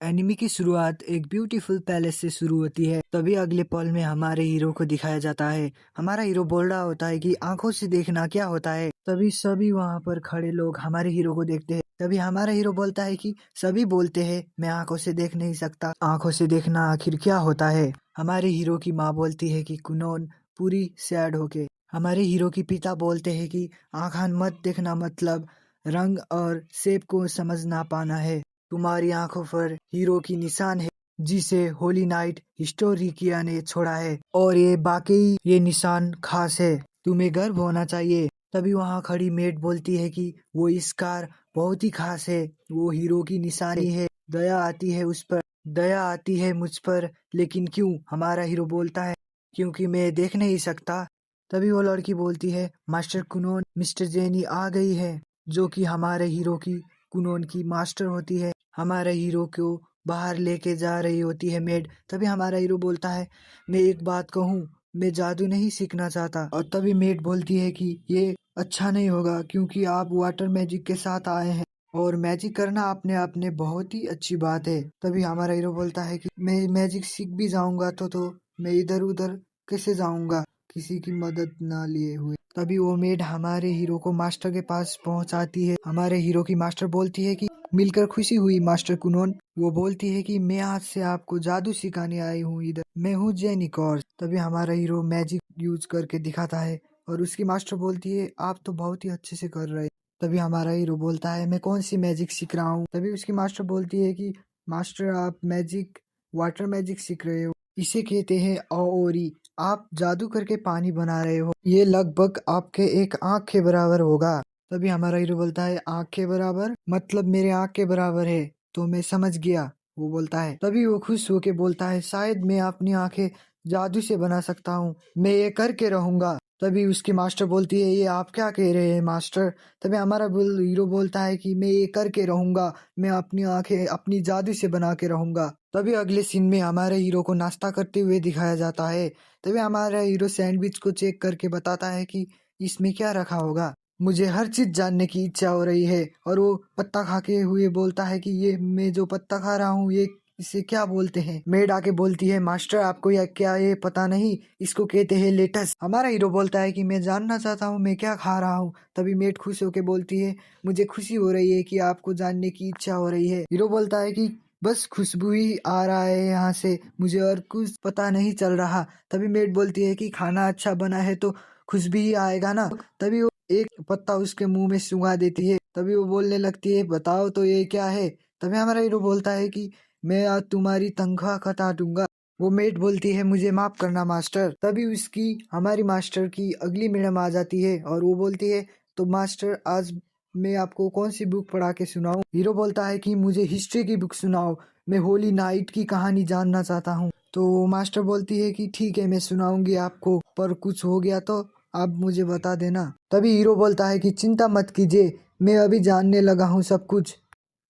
Enemy की शुरुआत एक ब्यूटीफुल पैलेस से शुरू होती है। तभी अगले पल में हमारे हीरो को दिखाया जाता है। हमारा हीरो बोल रहा होता है कि आंखों से देखना क्या होता है। तभी सभी वहाँ पर खड़े लोग हमारे हीरो को देखते हैं। तभी हमारा हीरो बोलता है कि सभी बोलते हैं मैं आंखों से देख नहीं सकता, आंखों से देखना आखिर क्या होता है। हमारे हीरो की माँ बोलती है कि कुनोन, पूरी सैड होके। हमारे हीरो की पिता बोलते हैं कि आंखा मत देखना, मतलब रंग और शेप को समझ ना पाना है। तुम्हारी आंखों पर हीरो की निशान है जिसे होली नाइट हिस्टोरिकिया ने छोड़ा है, और ये वाकई ये निशान खास है, तुम्हें गर्व होना चाहिए। तभी वहाँ खड़ी मेट बोलती है कि वो स्कार बहुत ही खास है, वो हीरो की निशानी है। दया आती है उस पर, दया आती है मुझ पर, लेकिन क्यों? हमारा हीरो बोलता है क्योंकि मैं देख नहीं सकता। तभी वो लड़की बोलती है मास्टर कुनोन, मिस्टर जेनी आ गई है, जो कि हमारे हीरो की कुनोन की मास्टर होती है। हमारे हीरो को बाहर लेके जा रही होती है मेड। तभी हमारा हीरो बोलता है मैं एक बात कहूँ, मैं जादू नहीं सीखना चाहता। और तभी मेड बोलती है कि ये अच्छा नहीं होगा क्योंकि आप वाटर मैजिक के साथ आए हैं और मैजिक करना अपने आप में बहुत ही अच्छी बात है। तभी हमारा हीरो बोलता है कि मैं मैजिक सीख भी जाऊंगा तो मैं इधर उधर कैसे जाऊंगा किसी की मदद ना लिए हुए। तभी वो मेड हमारे हीरो को मास्टर के पास पहुंचाती है। हमारे हीरो की मास्टर बोलती है कि मिलकर खुशी हुई मास्टर कुनोन। वो बोलती है कि मैं आज से आपको जादू सिखाने आई हूँ, इधर मैं हूँ जेनी कॉर्स। तभी हमारा हीरो मैजिक यूज करके दिखाता है और उसकी मास्टर बोलती है आप तो बहुत ही अच्छे से कर रहे हैं। तभी हमारा हीरो बोलता है मैं कौन सी मैजिक सीख रहा हूँ। तभी उसकी मास्टर बोलती है कि मास्टर आप मैजिक वाटर मैजिक सीख रहे हो, इसे कहते हैं आओरी। आप जादू करके पानी बना रहे हो, ये लगभग आपके एक आँख के बराबर होगा। तभी हमारा हीरो बोलता है आँख के बराबर मतलब मेरे आँख के बराबर है, तो मैं समझ गया। वो बोलता है, तभी वो खुश होके बोलता है शायद मैं अपनी आंखें जादू से बना सकता हूँ, मैं ये करके रहूंगा। तभी उसकी मास्टर बोलती है ये आप क्या कह रहे हैं मास्टर। तभी हमारा हीरो बोलता है कि मैं ये करके रहूंगा, मैं अपनी आंखें अपनी जादू से बना के रहूंगा। तभी अगले सीन में हमारे हीरो को नाश्ता करते हुए दिखाया जाता है। तभी हमारा हीरो सैंडविच को चेक करके बताता है कि इसमें क्या रखा होगा, मुझे हर चीज जानने की इच्छा हो रही है। और वो पत्ता खा के हुए बोलता है कि ये मैं जो पत्ता खा रहा हूँ ये इसे क्या बोलते हैं। मेड आके बोलती है मास्टर आपको या क्या ये पता नहीं, इसको कहते हैं लेटस। हमारा हीरो बोलता है कि मैं जानना चाहता हूँ मैं क्या खा रहा हूँ। तभी मेड खुश होके बोलती है मुझे खुशी हो रही है कि आपको जानने की इच्छा हो रही है। हीरो बोलता है कि बस खुशबू ही आ रहा है यहाँ से, मुझे और कुछ पता नहीं चल रहा। तभी मेड बोलती है कि खाना अच्छा बना है तो खुशबू ही आएगा ना। तभी वो एक पत्ता उसके मुंह में सुंघा देती है। तभी वो बोलने लगती है बताओ तो ये क्या है। तभी हमारा हीरो बोलता है कि मैं आज तुम्हारी तनख्वाह घटा दूंगा। वो मेट बोलती है मुझे माफ करना मास्टर। तभी उसकी हमारी मास्टर की अगली मैडम आ जाती है और वो बोलती है तो मास्टर आज मैं आपको कौन सी बुक पढ़ा के सुनाऊं। हीरो बोलता है कि मुझे हिस्ट्री की बुक सुनाओ, मैं होली नाइट की कहानी जानना चाहता हूँ। तो मास्टर बोलती है कि ठीक है मैं सुनाऊंगी आपको, पर कुछ हो गया तो आप मुझे बता देना। तभी हीरो बोलता है कि चिंता मत कीजिए, मैं अभी जानने लगा हूँ सब कुछ।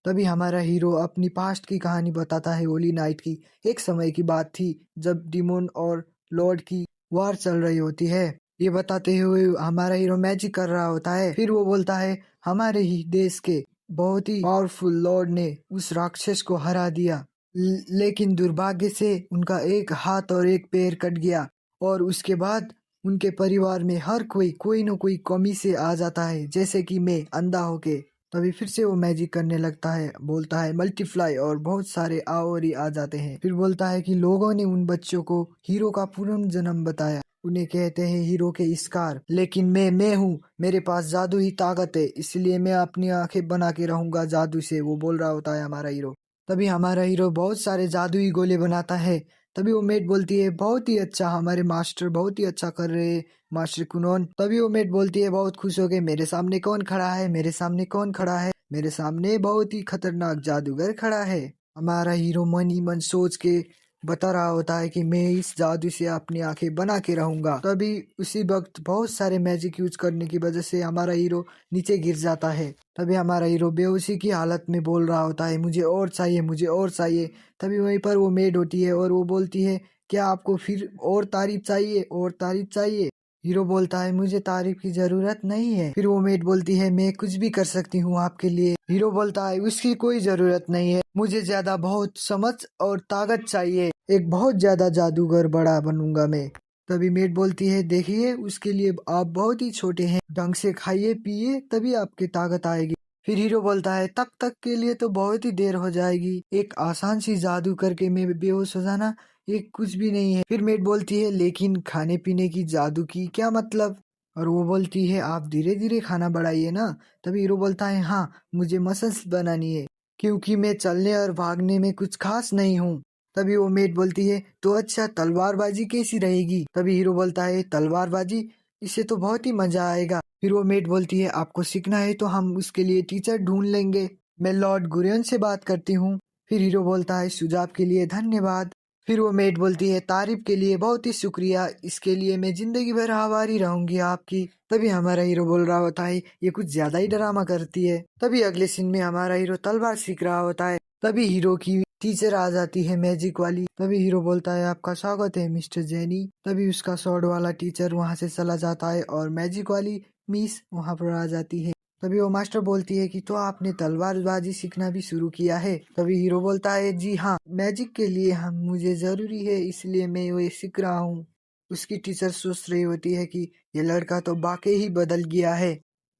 तभी हमारा हीरो अपनी पास्ट की कहानी बताता है होली नाइट की। एक समय की बात थी जब डिमोन और लॉर्ड की वार चल रही होती है। ये बताते हुए हमारा हीरो मैजिक कर रहा होता है। फिर वो बोलता है हमारे ही देश के बहुत ही पावरफुल लॉर्ड ने उस राक्षस को हरा दिया, लेकिन दुर्भाग्य से उनका एक हाथ और एक पैर कट गया, और उसके बाद उनके परिवार में हर कोई कोई न कोई कमी से आ जाता है, जैसे कि मैं अंधा होके। तभी फिर से वो मैजिक करने लगता है, बोलता है मल्टीफ्लाई, और बहुत सारे आओरी आ जाते हैं। फिर बोलता है कि लोगों ने उन बच्चों को हीरो का पुनर्जन्म बताया, उन्हें कहते हैं हीरो के स्कार, लेकिन मैं हूँ, मेरे पास जादू ही ताकत है, इसलिए मैं अपनी आंखें बना के रहूंगा जादू से। वो बोल रहा होता है हमारा हीरो। तभी हमारा हीरो बहुत सारे जादुई गोले बनाता है। तभी वो मेट बोलती है बहुत ही अच्छा, हमारे मास्टर बहुत ही अच्छा कर रहे हैं मास्टर कुनोन। तभी वो मेट बोलती है बहुत खुश हो गए, मेरे सामने कौन खड़ा है, मेरे सामने कौन खड़ा है, मेरे सामने बहुत ही खतरनाक जादूगर खड़ा है। हमारा हीरो मन ही मन सोच के बता रहा होता है कि मैं इस जादू से अपनी आंखें बना के रहूंगा। तभी उसी वक्त बहुत सारे मैजिक यूज करने की वजह से हमारा हीरो नीचे गिर जाता है। तभी हमारा हीरो बेहोशी की हालत में बोल रहा होता है मुझे और चाहिए, मुझे और चाहिए। तभी वहीं पर वो मेड होती है और वो बोलती है क्या आपको फिर और तारीफ चाहिए, और तारीफ चाहिए। हीरो बोलता है मुझे तारीफ की जरूरत नहीं है। फिर वो मेड बोलती है मैं कुछ भी कर सकती हूँ आपके लिए। हीरो बोलता है उसकी कोई जरूरत नहीं है, मुझे ज्यादा बहुत समझ और ताकत चाहिए, एक बहुत ज्यादा जादूगर बड़ा बनूंगा मैं। तभी मेड बोलती है देखिए उसके लिए आप बहुत ही छोटे हैं, ढंग से खाइए पिए तभी आपकी ताकत आएगी। फिर हीरो बोलता है तब तक के लिए तो बहुत ही देर हो जाएगी, एक आसान सी जादू करके मैं बेहोश हो जाना ये कुछ भी नहीं है। फिर मेड बोलती है लेकिन खाने पीने की जादू की क्या मतलब? और वो बोलती है आप धीरे धीरे खाना बढ़ाइए ना। तभी हीरो बोलता है हाँ मुझे मसल्स बनानी है, क्योंकि मैं चलने और भागने में कुछ खास नहीं हूँ। तभी वो मेड बोलती है तो अच्छा तलवारबाजी कैसी रहेगी? तभी हीरो बोलता है तलवारबाजी, इससे तो बहुत ही मजा आएगा। फिर वो मेड बोलती है आपको सीखना है तो हम उसके लिए टीचर ढूंढ लेंगे, मैं लॉर्ड गुरियन से बात करती हूँ। फिर हीरो बोलता है सुझाव के लिए धन्यवाद। फिर वो मेड बोलती है तारीफ के लिए बहुत ही शुक्रिया, इसके लिए मैं जिंदगी भर आभारी रहूंगी आपकी। तभी हमारा हीरो बोल रहा होता है ये कुछ ज्यादा ही ड्रामा करती है। तभी अगले सीन में हमारा हीरो तलवार सीख रहा होता है। तभी हीरो की टीचर आ जाती है मैजिक वाली। तभी हीरो बोलता है आपका स्वागत है मिस्टर जेनी। तभी उसका स्वॉर्ड वाला टीचर वहां से चला जाता है और मैजिक वाली मिस वहां पर आ जाती है। तभी वो मास्टर बोलती है कि तो आपने तलवारबाजी सीखना भी शुरू किया है? तभी हीरो बोलता है जी हाँ, मैजिक के लिए हम मुझे जरूरी है इसलिए मैं ये सीख रहा हूँ। उसकी टीचर सोच रही होती है कि ये लड़का तो वाकई ही बदल गया है।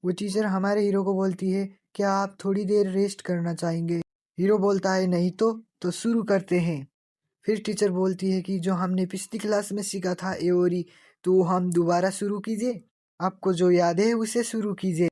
वो टीचर हमारे हीरो को बोलती है क्या आप थोड़ी देर रेस्ट करना चाहेंगे? हीरो बोलता है नहीं तो शुरू करते हैं। फिर टीचर बोलती है कि जो हमने पिछली क्लास में सीखा था एओरी, तो हम दोबारा शुरू कीजिए, आपको जो याद है उसे शुरू कीजिए।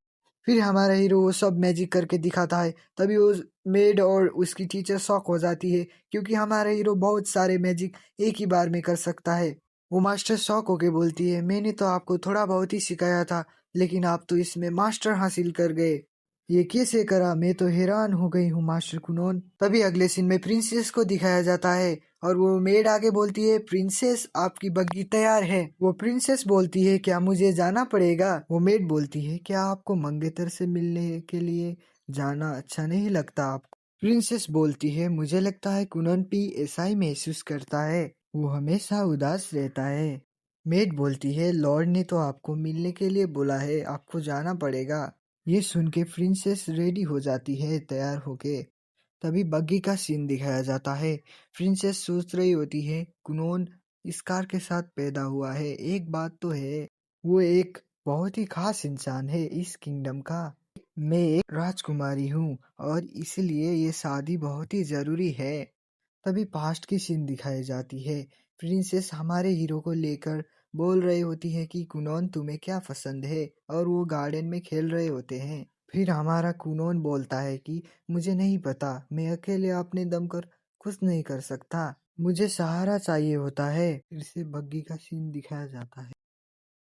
फिर हमारा हीरो वो सब मैजिक करके दिखाता है। तभी वो मेड और उसकी टीचर शॉक हो जाती है, क्योंकि हमारा हीरो बहुत सारे मैजिक एक ही बार में कर सकता है। वो मास्टर शॉक होके बोलती है मैंने तो आपको थोड़ा बहुत ही सिखाया था, लेकिन आप तो इसमें मास्टर हासिल कर गए, ये कैसे करा? मैं तो हैरान हो गई हूँ मास्टर कुनोन। तभी अगले सीन में प्रिंसेस को दिखाया जाता है और वो मेड आगे बोलती है प्रिंसेस आपकी बग्गी तैयार है। वो प्रिंसेस बोलती है क्या मुझे जाना पड़ेगा? वो मेड बोलती है क्या आपको मंगेतर से मिलने के लिए जाना अच्छा नहीं लगता आपको? प्रिंसेस बोलती है मुझे लगता है कुनन भी ऐसा ही महसूस करता है, वो हमेशा उदास रहता है। मेड बोलती है लॉर्ड ने तो आपको मिलने के लिए बोला है, आपको जाना पड़ेगा। ये सुन के प्रिंसेस रेडी हो जाती है तैयार होके। तभी बग्गी का सीन दिखाया जाता है। प्रिंसेस सोच रही होती है कुनोन इस कार के साथ पैदा हुआ है, एक बात तो है वो एक बहुत ही खास इंसान है इस किंगडम का। मैं एक राजकुमारी हूँ और इसलिए ये शादी बहुत ही जरूरी है। तभी पास्ट की सीन दिखाई जाती है। प्रिंसेस हमारे हीरो को लेकर बोल रही होती है कि कुनोन तुम्हें क्या पसंद है, और वो गार्डन में खेल रहे होते हैं। फिर हमारा कुनोन बोलता है कि मुझे नहीं पता, मैं अकेले अपने दम कर कुछ नहीं कर सकता, मुझे सहारा चाहिए होता है। फिर से बग्गी का सीन दिखाया जाता है।